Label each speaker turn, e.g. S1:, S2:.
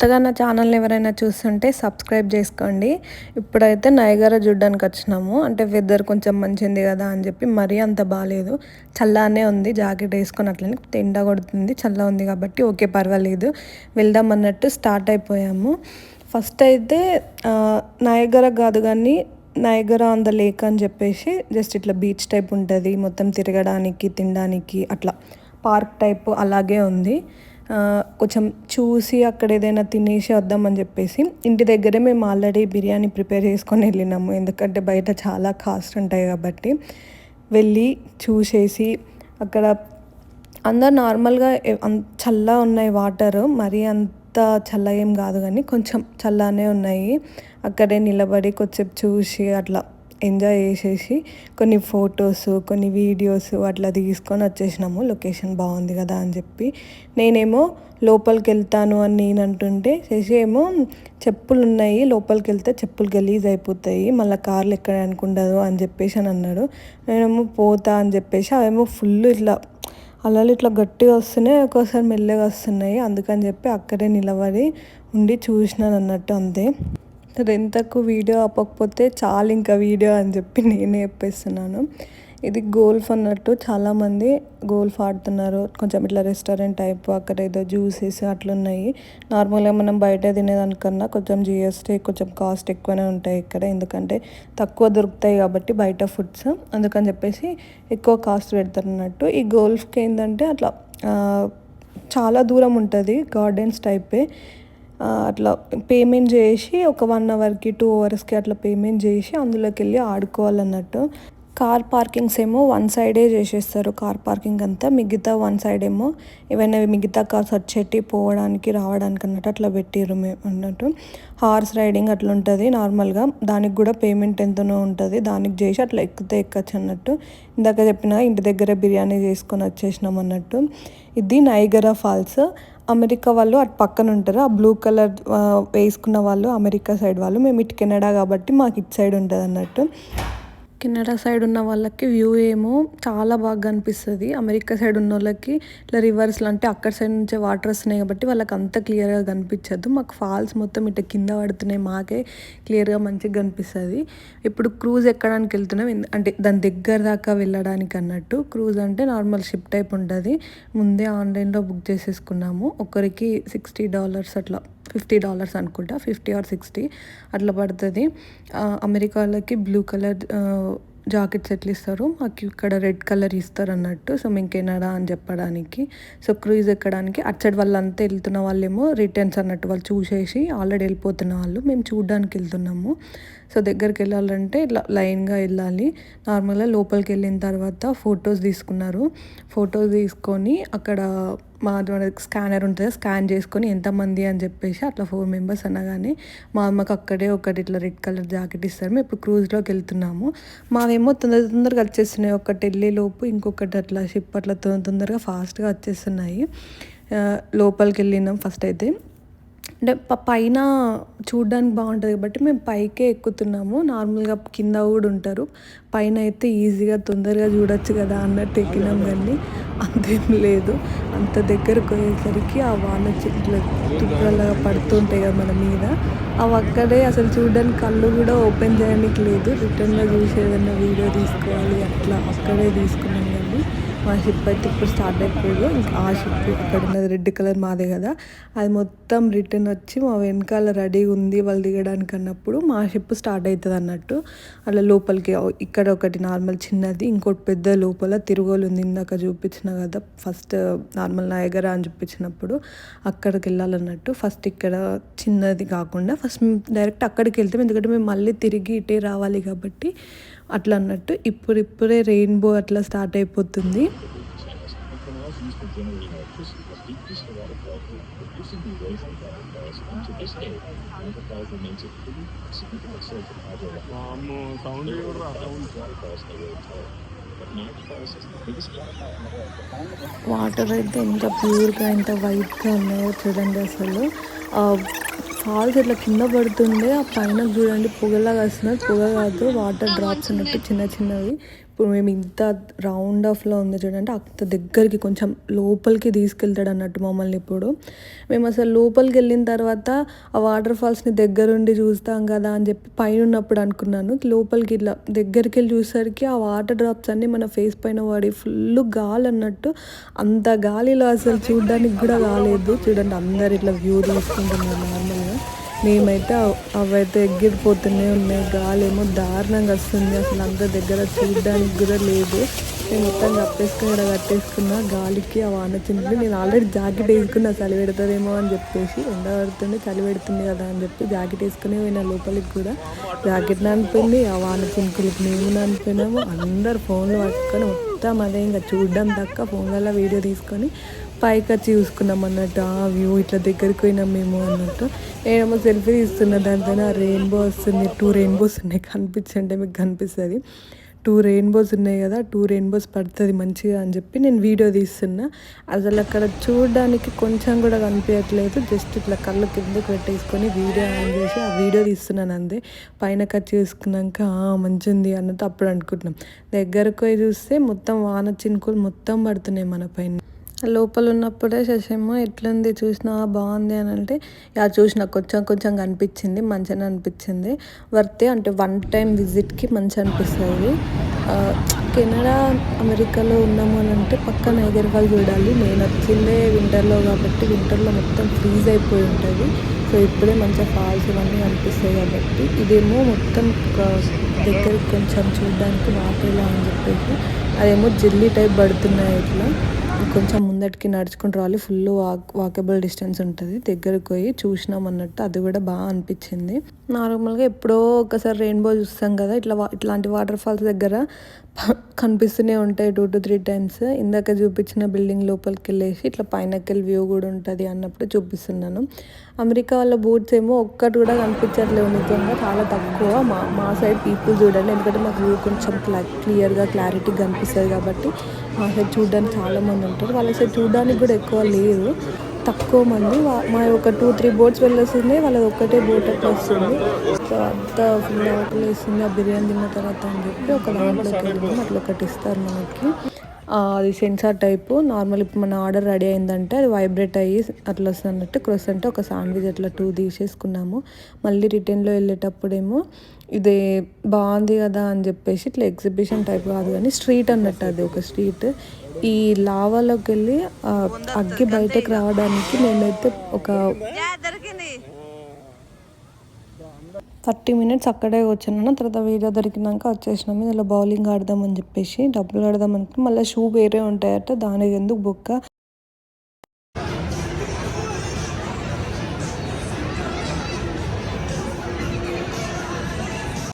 S1: కొత్తగా నా ఛానల్ని ఎవరైనా చూస్తుంటే సబ్స్క్రైబ్ చేసుకోండి. ఇప్పుడైతే నయగర చూడ్డానికి వచ్చినాము. అంటే వెదర్ కొంచెం మంచిది కదా అని చెప్పి మరీ అంత బాగాలేదు, చల్లానే ఉంది. జాకెట్ వేసుకొని అట్లనే ఎండ కొడుతుంది, చల్ల ఉంది కాబట్టి ఓకే పర్వాలేదు వెళ్దాం అన్నట్టు స్టార్ట్ అయిపోయాము. ఫస్ట్ అయితే నయగర కాదు కానీ నయగర ఆన్ ద లేక్ అని చెప్పేసి జస్ట్ ఇట్లా బీచ్ టైప్ ఉంటుంది, మొత్తం తిరగడానికి తినడానికి అట్లా పార్క్ టైప్ అలాగే ఉంది. కొంచెం చూసి అక్కడ ఏదైనా తినేసి వద్దామని చెప్పేసి ఇంటి దగ్గరే మేము ఆల్రెడీ బిర్యానీ ప్రిపేర్ చేసుకొని వెళ్ళినాము. ఎందుకంటే బయట చాలా కాస్ట్ ఉంటాయి కాబట్టి వెళ్ళి చూసేసి అక్కడ అందరు నార్మల్గా చల్లగా ఉన్నాయి వాటర్, మరీ అంత చల్ల ఏం కాదు కానీ కొంచెం చల్లనే ఉన్నాయి. అక్కడే నిలబడి కొంచెం చూసి అట్లా ఎంజాయ్ చేసేసి కొన్ని ఫొటోస్ కొన్ని వీడియోస్ అట్లా తీసుకొని వచ్చేసినాము. లొకేషన్ బాగుంది కదా అని చెప్పి నేనేమో లోపలికి వెళ్తాను అని నేను అంటుంటే శశి ఏమో చెప్పులు ఉన్నాయి, లోపలికి వెళ్తే చెప్పులు గలీజ్ అయిపోతాయి, మళ్ళీ కార్లు ఎక్కడానికి ఉండదు అని చెప్పేసి అని అన్నాడు. నేనేమో పోతా అని చెప్పేసి అవేమో ఫుల్ ఇట్లా అలలు ఇట్లా గట్టిగా వస్తున్నాయి, ఒక్కోసారి మెల్లగా వస్తున్నాయి. అందుకని చెప్పి అక్కడే నిలబడి ఉండి చూసినాను అన్నట్టు అంతే. ఎంతకు వీడియో ఆపకపోతే చాలు ఇంకా వీడియో అని చెప్పి నేనే చెప్పేస్తున్నాను. ఇది గోల్ఫ్ అన్నట్టు చాలామంది గోల్ఫ్ ఆడుతున్నారు. కొంచెం ఇట్లా రెస్టారెంట్ టైప్, అక్కడ ఏదో జ్యూసెస్ అట్లున్నాయి. నార్మల్గా మనం బయట తినేదానికన్నా కొంచెం జిఎస్టీ కొంచెం కాస్ట్ ఎక్కువనే ఉంటాయి ఇక్కడ, ఎందుకంటే తక్కువ దొరుకుతాయి కాబట్టి బయట ఫుడ్స్, అందుకని చెప్పేసి ఎక్కువ కాస్ట్ పెడతారు అన్నట్టు. ఈ గోల్ఫ్కి ఏంటంటే అట్లా చాలా దూరం ఉంటుంది, గార్డెన్స్ టైపే. అట్లా పేమెంట్ చేసి ఒక 1 అవర్కి 2 అవర్స్కి అట్లా పేమెంట్ చేసి అందులోకి వెళ్ళి ఆడుకోవాలన్నట్టు. కార్ పార్కింగ్స్ ఏమో 1 సైడే చేసేస్తారు కార్ పార్కింగ్ అంతా, మిగతా 1 సైడ్ ఏమో ఏవైనా మిగతా కార్స్ వచ్చేటి పోవడానికి రావడానికి అన్నట్టు అట్లా పెట్టిర్రు మేము అన్నట్టు. హార్స్ రైడింగ్ అట్లా ఉంటుంది నార్మల్గా, దానికి కూడా పేమెంట్ ఎంతనో ఉంటుంది, దానికి చేసి అట్లా ఎక్కితే ఎక్కచ్చు అన్నట్టు. ఇందాక చెప్పిన ఇంటి దగ్గర బిర్యానీ చేసుకొని వచ్చేసినాం అన్నట్టు. ఇది నయగరా ఫాల్స్. అమెరికా వాళ్ళు అటు పక్కన ఉంటారు, ఆ బ్లూ కలర్ వేసుకున్న వాళ్ళు అమెరికా సైడ్ వాళ్ళు. మేము ఇటు కెనడా కాబట్టి మాకు ఇటు సైడ్ ఉంటుంది అన్నట్టు. కెనడా సైడ్ ఉన్న వాళ్ళకి వ్యూ ఏమో చాలా బాగా అనిపిస్తుంది, అమెరికా సైడ్ ఉన్న వాళ్ళకి ఇట్లా రివర్స్లో అంటే అక్కడ సైడ్ నుంచే వాటర్ వస్తున్నాయి కాబట్టి వాళ్ళకి అంత క్లియర్గా కనిపించదు. మాకు ఫాల్స్ మొత్తం ఇట్లా కింద పడుతున్నాయి, మాకే క్లియర్గా మంచిగా కనిపిస్తుంది. ఇప్పుడు క్రూజ్ ఎక్కడానికి వెళ్తున్నాం, అంటే దాని దగ్గర దాకా వెళ్ళడానికి అన్నట్టు. క్రూజ్ అంటే నార్మల్ షిప్ టైప్ ఉంటుంది, ముందే ఆన్లైన్లో బుక్ చేసేసుకున్నాము. ఒకరికి $60 అట్లా, $50 అనుకుంటా, 50 or 60 అట్లా పడుతుంది. అమెరికా వాళ్ళకి బ్లూ కలర్ జాకెట్స్ ఎట్లా ఇస్తారు, మాకు ఇక్కడ రెడ్ కలర్ ఇస్తారు అన్నట్టు. సో మేము కెనడా అని చెప్పడానికి. సో క్రూజ్ ఎక్కడానికి అటు సైడ్ వాళ్ళంతా వెళ్తున్న వాళ్ళేమో రిటర్న్స్ అన్నట్టు, వాళ్ళు చూసేసి ఆల్రెడీ వెళ్ళిపోతున్న వాళ్ళు, మేము చూడడానికి వెళ్తున్నాము. సో దగ్గరికి వెళ్ళాలంటే ఇట్లా లైన్గా వెళ్ళాలి. నార్మల్గా లోపలికి వెళ్ళిన తర్వాత ఫొటోస్ తీసుకున్నారు. ఫొటోస్ తీసుకొని అక్కడ మనకి స్కానర్ ఉంటుంది, స్కాన్ చేసుకొని ఎంతమంది అని చెప్పేసి అట్లా 4 మెంబర్స్ అనగానే మా అమ్మకి అక్కడే ఒకటి ఇట్లా రెడ్ కలర్ జాకెట్ ఇస్తారు. మేము ఇప్పుడు క్రూజ్లోకి వెళ్తున్నాము. మావేమో తొందరగా వచ్చేస్తున్నాయి, ఒకటి వెళ్ళేలోపు ఇంకొకటి అట్లా షిప్ అట్లా తొందరగా ఫాస్ట్గా వచ్చేస్తున్నాయి. లోపలికి వెళ్ళినాం ఫస్ట్ అయితే. అంటే పైన చూడడానికి బాగుంటుంది కాబట్టి మేము పైకే ఎక్కుతున్నాము. నార్మల్గా కింద కూడా ఉంటారు, పైన అయితే ఈజీగా తొందరగా చూడొచ్చు కదా అన్నట్టు ఎక్కినాం. కానీ అంతేం లేదు, అంత దగ్గరకు పోయేసరికి ఆ వాన చెట్లు తుప్పలాగా పడుతుంటాయి కదా మన మీద, అవి అక్కడే అసలు చూడడానికి కళ్ళు కూడా ఓపెన్ చేయడానికి లేదు. రిటర్న్లో చూసి ఏదైనా వీడియో తీసుకోవాలి అట్లా అక్కడే తీసుకున్నాం. కానీ మా షిప్ అయితే ఇప్పుడు స్టార్ట్ అయిపోయాడు. ఇంకా ఆ షిప్ అక్కడ ఉన్నది రెడ్ కలర్ మాదే కదా, అది మొత్తం రిటర్న్ వచ్చి మా వెనకాల రెడీగా ఉంది వాళ్ళు దిగడానికి అన్నప్పుడు మా షిప్ స్టార్ట్ అవుతుంది అన్నట్టు. అలా లోపలికి ఇక్కడ ఒకటి నార్మల్ చిన్నది, ఇంకోటి పెద్ద లోపల తిరుగోలు ఉంది, ఇందాక చూపించిన కదా ఫస్ట్ నార్మల్ నయగరా అని చూపించినప్పుడు అక్కడికి వెళ్ళాలన్నట్టు. ఫస్ట్ ఇక్కడ చిన్నది కాకుండా ఫస్ట్ మేము డైరెక్ట్ అక్కడికి వెళ్తాం, ఎందుకంటే మేము మళ్ళీ తిరిగి ఇటే రావాలి కాబట్టి అట్లా అన్నట్టు. ఇప్పుడే రెయిన్బో అట్లా స్టార్ట్ అయిపోతుంది. వాటర్ అయితే ఎంత ప్యూర్గా ఎంత వైట్గా ఉన్నాయో చూడండి. అసలు ఫాల్స్ ఇట్లా కింద పడుతుండే, ఆ పైన చూడండి పొగలాగా వస్తున్నది, పొగ కాదు వాటర్ డ్రాప్స్ అన్నట్టు చిన్న చిన్నవి. ఇప్పుడు మేము ఇంత రౌండ్ ఆఫ్లో ఉంది చూడండి, అంత దగ్గరికి కొంచెం లోపలికి తీసుకెళ్తాడు అన్నట్టు మమ్మల్ని. ఇప్పుడు మేము అసలు లోపలికి వెళ్ళిన తర్వాత ఆ వాటర్ ఫాల్స్ని దగ్గరుండి చూస్తాం కదా అని చెప్పి పైన ఉన్నప్పుడు అనుకున్నాను. లోపలికి ఇట్లా దగ్గరికి వెళ్ళి చూసేసరికి ఆ వాటర్ డ్రాప్స్ అన్నీ మన ఫేస్ పైన పడి ఫుల్ గాలి అన్నట్టు, అంత గాలిలో అసలు చూడడానికి కూడా కాలేదు. చూడండి అందరు ఇట్లా వ్యూ తీసుకుంటున్నారు నార్మల్గా. మేమైతే అవైతే ఎగిరిపోతూనే ఉన్నాయి. గాలి ఏమో దారుణంగా వస్తుంది, అసలు అంత దగ్గర చూడడానికి కూడా లేదు. నేను మొత్తం కప్పేసుకుని ఇక్కడ కట్టేసుకున్నా గాలికి ఆ వాన చినుకులు. నేను ఆల్రెడీ జాకెట్ వేసుకున్నా చలి పెడతారేమో అని చెప్పేసి, ఎండ పడుతుంది చలి పెడుతుంది కదా అని చెప్పి జాకెట్ వేసుకుని పోయినా లోపలికి. కూడా జాకెట్ నానిపోయింది, ఆ వాన చినుకులకి మేము నానిపోయినాము. అందరు ఫోన్లు పట్టుకొని మొత్తం అదే ఇంకా చూడడం తక్క ఫోన్లలో వీడియో తీసుకొని పైకి వచ్చి చూసుకున్నాం అన్నట్టు. ఆ వ్యూ ఇట్లా దగ్గరికి పోయినాం మేము అన్నట్టు. నేనేమో సెల్ఫీ తీస్తున్నా, దాంతో ఆ రెయిన్బో వస్తుంది. 2 రెయిన్బోస్ ఉన్నాయి, కనిపించంటే మీకు కనిపిస్తుంది. 2 రెయిన్బోస్ ఉన్నాయి కదా, 2 రెయిన్బోస్ పడుతుంది మంచిగా అని చెప్పి నేను వీడియో తీస్తున్నా. అసలు అక్కడ చూడడానికి కొంచెం కూడా కనిపించట్లేదు. జస్ట్ ఇట్లా కళ్ళు కిందకి పెట్టేసుకొని వీడియో ఆన్ చేసి ఆ వీడియో తీస్తున్నాను అంతే. పైన కట్ చేసుకున్నాక మంచిది అన్నట్టు అప్పుడు అనుకుంటున్నాం. దగ్గరకు పోయి చూస్తే మొత్తం వాన చినుకులు మొత్తం పడుతున్నాయి మన పైన. లోపల ఉన్నప్పుడే శశమ్మ ఎట్లుంది చూసినా బాగుంది అని అంటే, యా చూసిన కొంచెం కొంచెం కనిపించింది, మంచిగా అనిపించింది. వర్తే అంటే 1 టైం విజిట్కి మంచి అనిపిస్తుంది. కెనడా అమెరికాలో ఉన్నాము అని అంటే పక్క నైగర్ ఫాల్స్ చూడాలి. నేను వచ్చిందే వింటర్లో కాబట్టి వింటర్లో మొత్తం ఫ్రీజ్ అయిపోయి ఉంటుంది. సో ఇప్పుడే మంచిగా ఫాల్స్ ఇవన్నీ కనిపిస్తాయి కాబట్టి, ఇదేమో మొత్తం దగ్గరికి కొంచెం చూడడానికి వాటర్ ఇలా అని చెప్పేసి, అదేమో జెల్లీ టైప్ పడుతున్నాయి. ఇట్లా కొంచెం ముందటికి నడుచుకుంటూ రావాలి, ఫుల్ వాకబుల్ డిస్టెన్స్ ఉంటుంది. దగ్గరకు పోయి చూసినాం అన్నట్టు, అది కూడా బాగా అనిపించింది. నార్మల్గా ఎప్పుడో ఒకసారి రెయిన్బో చూస్తాం కదా, ఇట్లాంటి వాటర్ ఫాల్స్ దగ్గర కనిపిస్తూనే ఉంటాయి 2 to 3 టైమ్స్. ఇందాక చూపించిన బిల్డింగ్ లోపలికి వెళ్ళేసి ఇట్లా పైనకి వెళ్ళి వ్యూ కూడా ఉంటుంది అన్నప్పుడు చూపిస్తున్నాను. అమెరికా వాళ్ళ బోట్స్ ఏమో ఒక్కటి కూడా కనిపించట్లేవు, నిజంగా చాలా తక్కువ. మా సైడ్ పీపుల్ చూడండి, ఎందుకంటే మాకు వ్యూ కొంచెం క్లియర్గా క్లారిటీగా కనిపిస్తుంది కాబట్టి మా సైడ్ చూడడానికి చాలామంది ఉంటారు. వాళ్ళ సైడ్ చూడడానికి కూడా ఎక్కువ లేదు, తక్కువ మంది. మా ఒక 2-3 బోట్స్ వెళ్ళొస్తుంది, వాళ్ళది ఒక్కటే బోట్ అట్లా వస్తుంది. సో అంత ఫుల్ ఆకలి వేస్తుంది ఆ బిర్యానీ తిన్న తర్వాత అని చెప్పి ఒక దాంట్లోకి వెళ్ళినాం. అట్లా ఒకటి ఇస్తారు మనకి, అది సెన్సార్ టైపు. నార్మల్ ఇప్పుడు మన ఆర్డర్ రెడీ అయిందంటే అది వైబ్రేట్ అయ్యి అట్లా వస్తుంది అన్నట్టు. క్రోసెంట్ ఒక శాండ్విచ్ అట్లా 2 తీసేసుకున్నాము. మళ్ళీ రిటర్న్లో వెళ్ళేటప్పుడేమో ఇది బాగుంది కదా అని చెప్పేసి, ఇట్లా ఎగ్జిబిషన్ టైప్ కాదు కానీ స్ట్రీట్ అన్నట్టు, అది ఒక స్ట్రీట్. ఈ లావాలోకి వెళ్ళి అగ్గి బయటకు రావడానికి మేమైతే ఒక 30 minutes అక్కడే కూర్చున్నాను. తర్వాత వీడియో దొరికినాక వచ్చేసినాము. ఇలా బౌలింగ్ ఆడదామని చెప్పేసి డబ్బులు ఆడదాం అనుకుని, మళ్ళీ షూ వేరే ఉంటాయట, దానికి ఎందుకు బొక్క